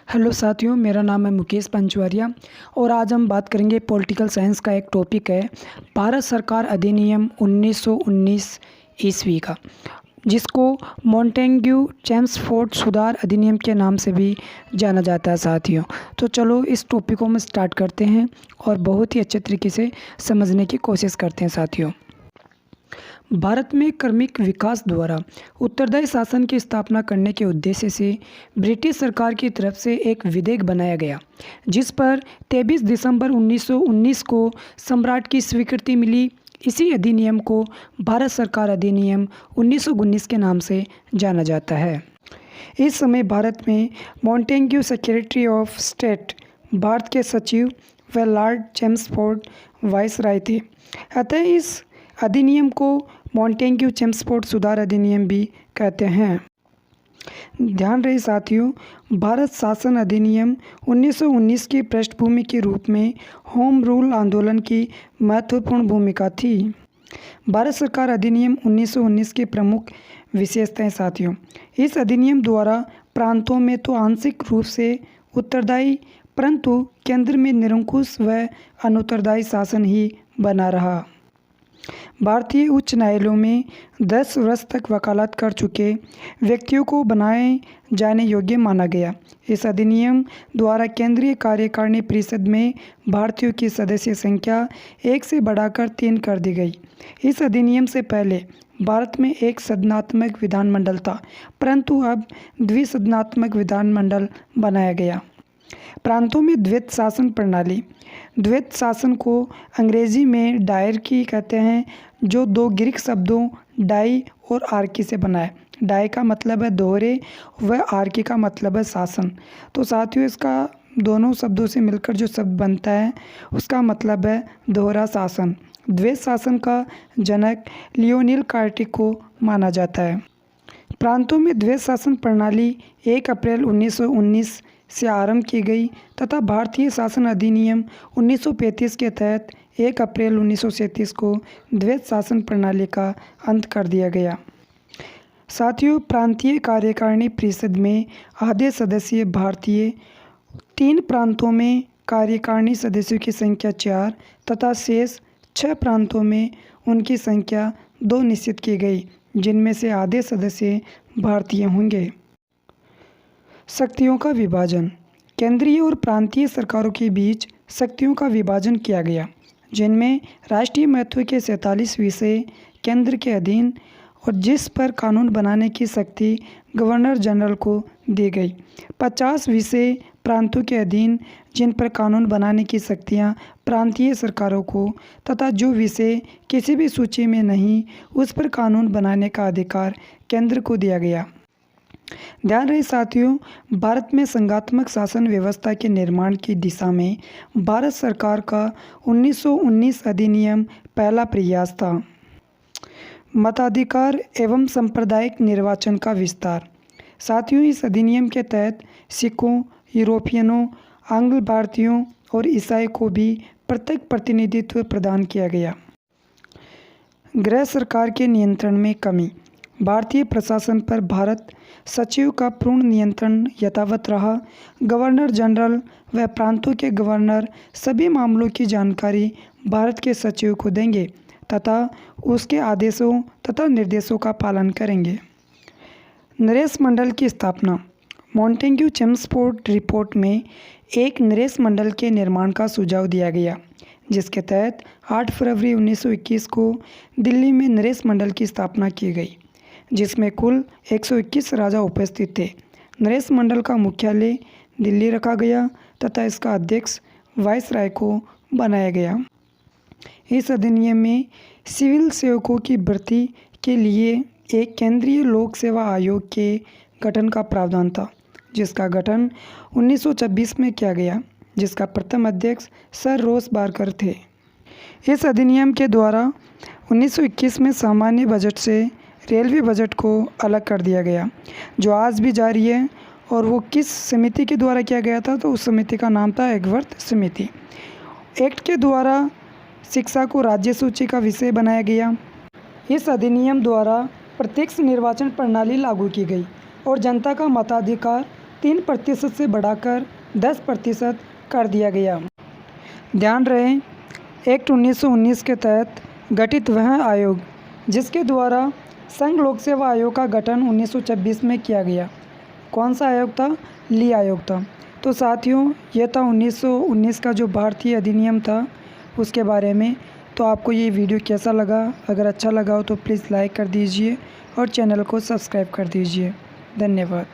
Hello साथियों, मेरा नाम है मुकेश पंचवारिया और आज हम बात करेंगे पॉलिटिकल साइंस का एक टॉपिक है भारत सरकार अधिनियम 1919 ईस्वी का, जिसको मॉन्टेग्यू चेम्सफोर्ड सुधार अधिनियम के नाम से भी जाना जाता है साथियों। तो चलो इस टॉपिक को हम स्टार्ट करते हैं और बहुत ही अच्छे तरीके से समझने की कोशिश करते हैं साथियों। भारत में क्रमिक विकास द्वारा उत्तरदायी शासन की स्थापना करने के उद्देश्य से ब्रिटिश सरकार की तरफ से एक विधेयक बनाया गया, जिस पर 23 दिसंबर 1919 को सम्राट की स्वीकृति मिली। इसी अधिनियम को भारत सरकार अधिनियम 1919 के नाम से जाना जाता है। इस समय भारत में Montagu secretary of state Bharat के सचिव व लॉर्ड चेम्सफोर्ड वाइसराय थे। अतः इस अधिनियम को मॉन्टेग्यू चेम्सफोर्ड सुधार अधिनियम भी कहते हैं। ध्यान रहे साथियों, भारत शासन अधिनियम 1919 की पृष्ठभूमि के रूप में होम रूल आंदोलन की महत्वपूर्ण भूमिका थी। भारत सरकार अधिनियम 1919 की प्रमुख विशेषताएं साथियों, इस अधिनियम द्वारा प्रांतों में तो आंशिक रूप से उत्तरदायी परंतु केंद्र में निरंकुश व अनुत्तरदायी शासन ही बना रहा। भारतीय उच्च न्यायालयों में 10 वर्ष तक वकालत कर चुके व्यक्तियों को बनाए जाने योग्य माना गया। इस अधिनियम द्वारा केंद्रीय कार्यकारिणी परिषद में भारतीयों की सदस्य संख्या 1 से बढ़ाकर 3 कर दी गई। इस अधिनियम से पहले भारत में एक सदनात्मक विधानमंडल था, परंतु अब द्विसदनात्मक विधानमंडल बनाया गया। प्रांतों में द्वैत शासन प्रणाली। द्वैत शासन को अंग्रेजी में डायरकी कहते हैं, जो 2 ग्रीक शब्दों डाई और आर्की से बना है। डाई का मतलब है दोहरे व आर्की का मतलब है शासन। तो साथियों, इसका दोनों शब्दों से मिलकर जो शब्द बनता है उसका मतलब है दोहरा शासन। द्वैत शासन का जनक लियोनिल कार्टिक को माना जाता है। प्रांतों में द्वैत शासन प्रणाली 1 अप्रैल 1919 से आरंभ की गई तथा भारतीय शासन अधिनियम 1935 के तहत 1 अप्रैल 1937 को द्वैत शासन प्रणाली का अंत कर दिया गया। साथियों, प्रांतीय कार्यकारिणी परिषद में आधे सदस्य भारतीय, 3 प्रांतों में कार्यकारिणी सदस्यों की संख्या 4 तथा शेष 6 प्रांतों में उनकी संख्या 2 निश्चित की गई, जिनमें से आधे सदस्य भारतीय होंगे। शक्तियों का विभाजन। केंद्रीय और प्रांतीय सरकारों के बीच शक्तियों का विभाजन किया गया, जिनमें राष्ट्रीय महत्व के 47 विषय केंद्र के अधीन और जिस पर कानून बनाने की शक्ति गवर्नर जनरल को दी गई। 50 विषय प्रांतों के अधीन, जिन पर कानून बनाने की शक्तियां प्रांतीय सरकारों को, तथा जो विषय किसी भी सूची में नहीं, उस पर कानून बनाने का अधिकार केंद्र को दिया गया। ध्यान रहे साथियों, भारत में संघात्मक शासन व्यवस्था के निर्माण की दिशा में भारत सरकार का 1919 अधिनियम पहला प्रयास था। मताधिकार एवं सांप्रदायिक निर्वाचन का विस्तार। साथियों, इस अधिनियम के तहत सिखों, यूरोपियनों, आंग्ल भारतीयों और ईसाई को भी प्रत्यक्ष प्रतिनिधित्व प्रदान किया गया। गृह सरकार के नियंत्रण में कमी। भारतीय प्रशासन पर भारत सचिव का पूर्ण नियंत्रण यथावत रहा। गवर्नर जनरल व प्रांतों के गवर्नर सभी मामलों की जानकारी भारत के सचिव को देंगे तथा उसके आदेशों तथा निर्देशों का पालन करेंगे। नरेश मंडल की स्थापना। मॉन्टेग्यू चेम्सफोर्ड रिपोर्ट में एक नरेश मंडल के निर्माण का सुझाव दिया गया, जिसके तहत 8 फरवरी 1921 को दिल्ली में नरेश मंडल की स्थापना की गई, जिसमें कुल 121 राजा उपस्थित थे। नरेश मंडल का मुख्यालय दिल्ली रखा गया तथा इसका अध्यक्ष वाइसराय को बनाया गया। इस अधिनियम में सिविल सेवकों की भर्ती के लिए एक केंद्रीय लोक सेवा आयोग के गठन का प्रावधान था, जिसका गठन 1926 में किया गया, जिसका प्रथम अध्यक्ष सर रोस बारकर थे। इस अधिनियम के द्वारा 1921 में सामान्य बजट से रेलवे बजट को अलग कर दिया गया, जो आज भी जारी है। और वो किस समिति के द्वारा किया गया था, तो उस समिति का नाम था एकवर्थ समिति। एक्ट के द्वारा शिक्षा को राज्य सूची का विषय बनाया गया। इस अधिनियम द्वारा प्रत्यक्ष निर्वाचन प्रणाली लागू की गई और जनता का मताधिकार 3% से बढ़ाकर 10% कर दिया गया। ध्यान रहे, एक्ट 1919 के तहत गठित वह आयोग जिसके द्वारा संघ लोक सेवा आयोग का गठन 1926 में किया गया। कौन सा आयोग था? ली आयोग था। तो साथियों, यह था 1919 का जो भारतीय अधिनियम था उसके बारे में। तो आपको ये वीडियो कैसा लगा? अगर अच्छा लगा हो तो प्लीज़ लाइक कर दीजिए और चैनल को सब्सक्राइब कर दीजिए। धन्यवाद।